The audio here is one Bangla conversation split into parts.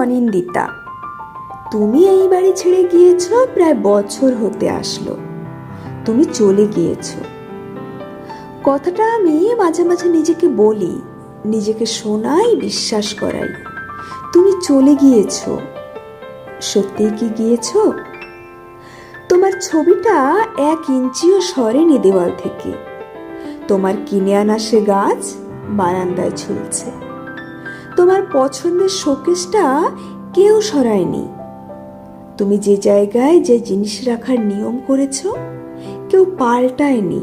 অনিন্দিতা, তুমি এই বাড়ি ছেড়ে গিয়েছো প্রায় বছর হতে আসলো। তুমি চলে গিয়েছো। কথাটা আমি মাঝে মাঝে নিজেকে বলি, নিজেকে শোনাই, বিশ্বাস করাই। তুমি চলে গিয়েছো। সত্যিই কি গিয়েছো? তোমার ছবিটা 1 ইঞ্চিও সরেনি দেওয়াল থেকে। তোমার কিনে আনা সে গাছ বারান্দায় ঝুলছে। তোমার পছন্দের শোকেসটা কেউ সরায়নি। তুমি যে জায়গায় যে জিনিস রাখার নিয়ম করেছো কেউ পাল্টায়নি।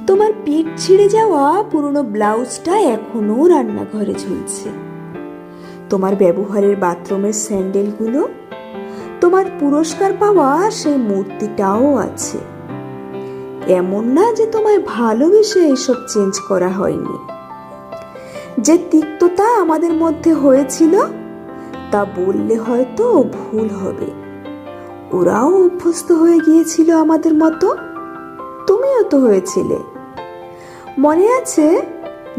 তোমার পিঠ ছিঁড়ে যাওয়া পুরনো ব্লাউজটা এখনো রান্নাঘরে ঝুলছে। তোমার ব্যবহারের বাথরুমের স্যান্ডেলগুলো, তোমার পুরস্কার পাওয়া সেই মূর্তিটাও আছে। এমন না যে তোমায় ভালোবেসে এসব চেঞ্জ করা হয়নি। যে তিক্ততা আমাদের মধ্যে হয়েছিল তা বললে হয়তো ভুল হবে। ওরাও অভ্যস্ত হয়ে গিয়েছিল আমাদের মতো। তুমিও তো হয়েছিলে। মনে আছে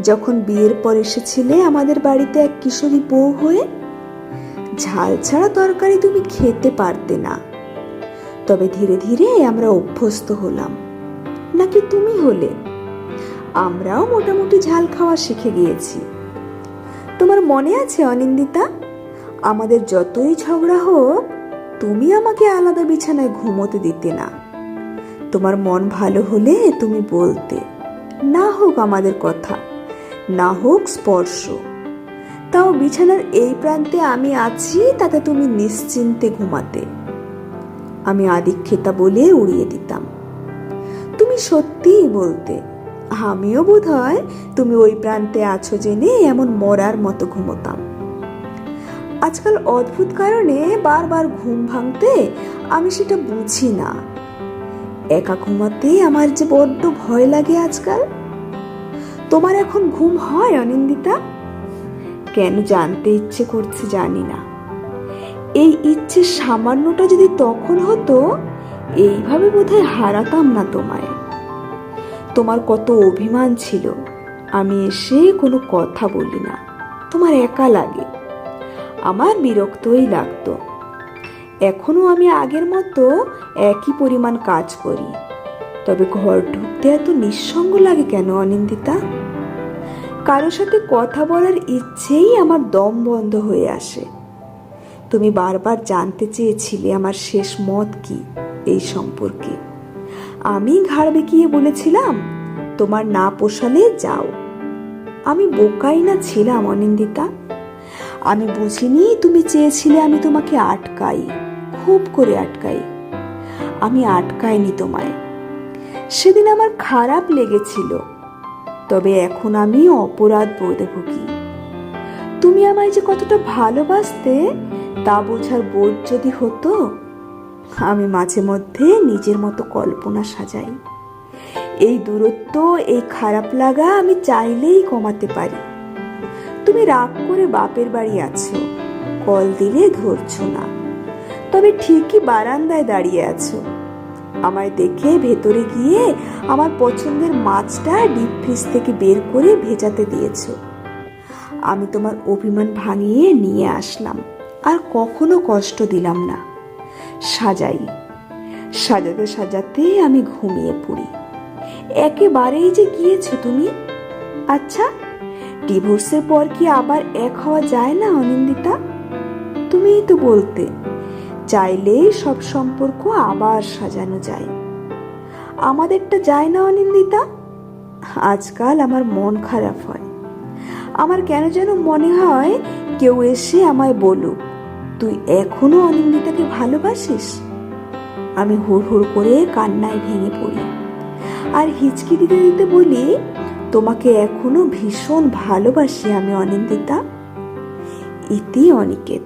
যখন বিয়ের পর এসেছিলে আমাদের বাড়িতে এক কিশোরী বউ হয়ে? ঝাল ছাড়া তরকারি তুমি খেতে পারতে না। তবে ধীরে ধীরে আমরা অভ্যস্ত হলাম, নাকি তুমি হলে? আমরাও মোটামুটি ঝাল খাওয়া শিখে গিয়েছি। তোমার মনে আছে অনিন্দিতা, আমাদের যতই ঝগড়া হোক তুমি আমাকে আলাদা বিছানায় ঘুমোতে দিতে না। তোমার মন ভালো হলে তুমি বলতে, না হোক আমাদের কথা, না হোক স্পর্শ, তাও বিছানার এই প্রান্তে আমি আছি তাতে তুমি নিশ্চিন্তে ঘুমাতে। আমি আদিক্ষেতা বলে উড়িয়ে দিতাম। তুমি সত্যিই বলতে, আমিও বোধহয় তুমি ওই প্রান্তে আছো জেনে এমন মরার মতো ঘুমোতাম। আজকাল অদ্ভুত কারণে বারবার ঘুম ভাঙতে আমি সেটা বুঝি না। একা ঘুমাতে আমার যে বড্ড ভয় লাগে আজকাল। তোমার এখন ঘুম হয় অনিন্দিতা? কেন জানতে ইচ্ছে করছে জানি না। এই ইচ্ছে সামান্যটা যদি তখন হতো, এইভাবে বোধহয় হারাতাম না তোমায়। তোমার কত অভিমান ছিল আমি এসে কোনো কথা বলি না। তোমার একা লাগে, আমার বিরক্তই লাগতো। এখনো আমি আগের মতো একই পরিমাণ কাজ করি, তবে ঘর ঢুকতে এত নিঃসঙ্গ লাগে কেন অনিন্দিতা? কারোর সাথে কথা বলার ইচ্ছেই আমার দম বন্ধ হয়ে আসে। তুমি বারবার জানতে চেয়েছিলে আমার শেষ মত কি এই সম্পর্কে। আমি ঘাড় বেঁকিয়ে বলেছিলাম, তোমার না পোষালে যাও। আমি বোকাই না ছিলাম অনিন্দিতা? আমি বুঝিনি তুমি চেয়েছিলে আমি তোমাকে আটকাই, খুব করে আটকাই। আমি আটকাইনি তোমায়। সেদিন আমার খারাপ লেগেছিল, তবে এখন আমি অপরাধ বোধে ভুগি। তুমি আমায় যে কতটা ভালোবাসতে তা বোঝার বোধ যদি হতো। আমি মাঝে মধ্যে নিজের মতো কল্পনা সাজাই। এই দূরত্ব, এই খারাপ লাগা আমি চাইলেই কমাতে পারি। তুমি রাগ করে বাপের বাড়ি আছো, কল দিলে ধরছো না, তবে ঠিকই বারান্দায় দাঁড়িয়ে আছো। আমায় দেখে ভেতরে গিয়ে আমার পছন্দের মাছটা ডিপ ফ্রিজ থেকে বের করে ভেজাতে দিয়েছো। আমি তোমার অভিমান ভাঙিয়ে নিয়ে আসলাম, আর কখনো কষ্ট দিলাম না। সাজাই, সাজাতে সাজাতে আমি ঘুমিয়ে পড়ি। একেবারেই যে গিয়েছো তুমি। আচ্ছা, ডিভোর্সের পর কি আবার এক হওয়া যায় না অনিন্দিতা? তুমিই তো বলতে, চাইলেই সব সম্পর্ক আবার সাজানো যায়। আমাদেরটা যায় না অনিন্দিতা? আজকাল আমার মন খারাপ হয়। আমার কেন যেন মনে হয় কেউ এসে আমায় বলুক, তুই এখনো অনিন্দিতাকে ভালোবাসিস। আমি হুড় হুড় করে কান্নায় ভেঙে পড়ি, আর হিচকি দিতে দিতে বলি, তোমাকে এখনো ভীষণ ভালোবাসি আমি অনিন্দিতা। ইতি অনিকেত।